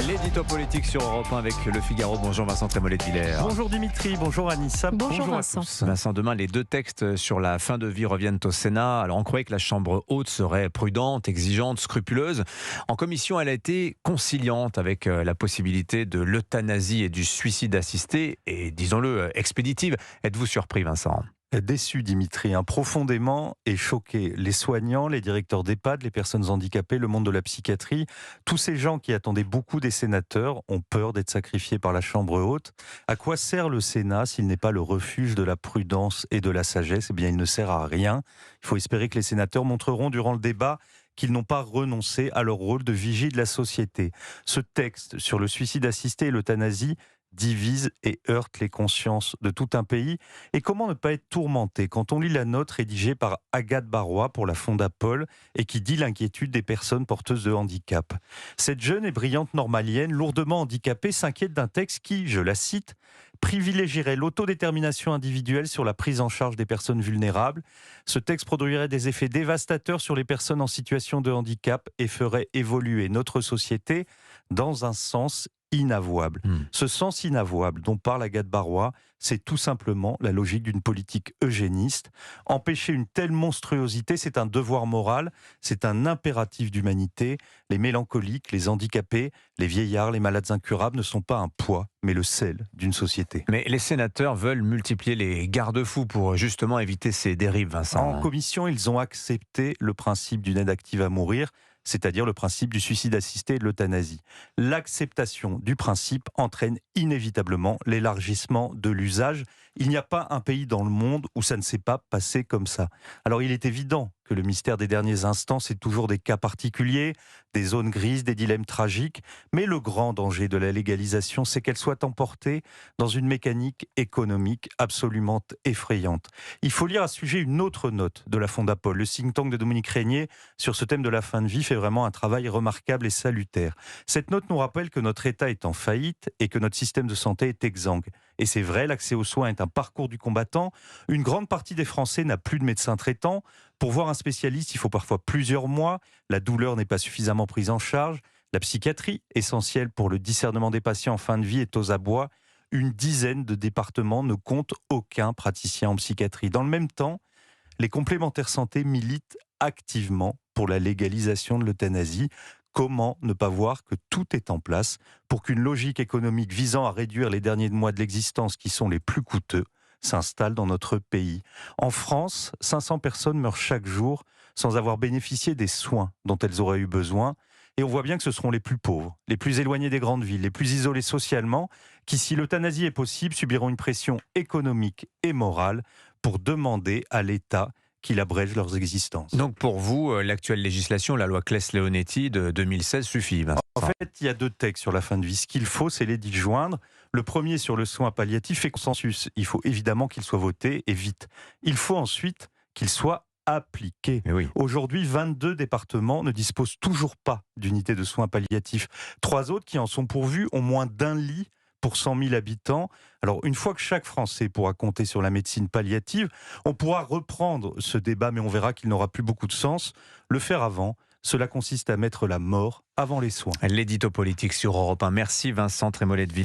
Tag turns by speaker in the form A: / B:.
A: L'édito politique sur Europe 1 avec Le Figaro. Bonjour Vincent Trémollet-de-Villers.
B: Bonjour Dimitri, bonjour Anissa,
C: Bonjour
B: à
C: Vincent.
B: tous.
A: Vincent, demain, les deux textes sur la fin de vie reviennent au Sénat. Alors, on croyait que la Chambre haute serait prudente, exigeante, scrupuleuse. En commission, elle a été conciliante avec la possibilité de l'euthanasie et du suicide assisté et, disons-le, expéditive. Êtes-vous surpris, Vincent ?
B: Déçu Dimitri, profondément et choqué. Les soignants, les directeurs d'EHPAD, les personnes handicapées, le monde de la psychiatrie, tous ces gens qui attendaient beaucoup des sénateurs ont peur d'être sacrifiés par la Chambre haute. À quoi sert le Sénat s'il n'est pas le refuge de la prudence et de la sagesse ? Eh bien, il ne sert à rien. Il faut espérer que les sénateurs montreront durant le débat qu'ils n'ont pas renoncé à leur rôle de vigie de la société. Ce texte sur le suicide assisté et l'euthanasie divise et heurte les consciences de tout un pays. Et comment ne pas être tourmenté quand on lit la note rédigée par Agathe Barrois pour la Fondapol et qui dit l'inquiétude des personnes porteuses de handicap. Cette jeune et brillante normalienne, lourdement handicapée, s'inquiète d'un texte qui, je la cite, privilégierait l'autodétermination individuelle sur la prise en charge des personnes vulnérables. Ce texte produirait des effets dévastateurs sur les personnes en situation de handicap et ferait évoluer notre société dans un sens inavouable. Ce sens inavouable dont parle Agathe Barrois, c'est tout simplement la logique d'une politique eugéniste. Empêcher une telle monstruosité, c'est un devoir moral, c'est un impératif d'humanité. Les mélancoliques, les handicapés, les vieillards, les malades incurables ne sont pas un poids, mais le sel d'une société.
A: Mais les sénateurs veulent multiplier les garde-fous pour justement éviter ces dérives, Vincent.
B: En commission, ils ont accepté le principe d'une aide active à mourir, c'est-à-dire le principe du suicide assisté et de l'euthanasie. L'acceptation du principe entraîne inévitablement l'élargissement de l'usage. Il n'y a pas un pays dans le monde où ça ne s'est pas passé comme ça. Alors il est évident que le mystère des derniers instants, c'est toujours des cas particuliers, des zones grises, des dilemmes tragiques, mais le grand danger de la légalisation, c'est qu'elle soit emportée dans une mécanique économique absolument effrayante. Il faut lire à ce sujet une autre note de la Fondapol. Le think tank de Dominique Régnier sur ce thème de la fin de vie fait vraiment un travail remarquable et salutaire. Cette note nous rappelle que notre État est en faillite et que notre système de santé est exsangue. Et c'est vrai, l'accès aux soins est un parcours du combattant. Une grande partie des Français n'a plus de médecin traitant. Pour voir un spécialiste, il faut parfois plusieurs mois. La douleur n'est pas suffisamment prise en charge. La psychiatrie, essentielle pour le discernement des patients en fin de vie, est aux abois. Une dizaine de départements ne comptent aucun praticien en psychiatrie. Dans le même temps, les complémentaires santé militent activement pour la légalisation de l'euthanasie. Comment ne pas voir que tout est en place pour qu'une logique économique visant à réduire les derniers mois de l'existence qui sont les plus coûteux s'installe dans notre pays. En France, 500 personnes meurent chaque jour sans avoir bénéficié des soins dont elles auraient eu besoin. Et on voit bien que ce seront les plus pauvres, les plus éloignés des grandes villes, les plus isolés socialement, qui, si l'euthanasie est possible, subiront une pression économique et morale pour demander à l'État qu'il abrège leurs existences.
A: Donc pour vous, l'actuelle législation, la loi Claes-Leonetti de 2016 suffit, Vincent.
B: En fait, il y a deux textes sur la fin de vie. Ce qu'il faut, c'est les disjoindre. Le premier sur le soin palliatif fait consensus. Il faut évidemment qu'il soit voté et vite. Il faut ensuite qu'il soit appliqué.
A: Mais oui.
B: Aujourd'hui, 22 départements ne disposent toujours pas d'unités de soins palliatifs. 3 autres qui en sont pourvus ont moins d'un lit pour 100 000 habitants. Alors, une fois que chaque Français pourra compter sur la médecine palliative, on pourra reprendre ce débat, mais on verra qu'il n'aura plus beaucoup de sens. Le faire avant, cela consiste à mettre la mort avant les soins.
A: L'édito politique sur Europe 1. Merci Vincent Trémollet-de-Villers.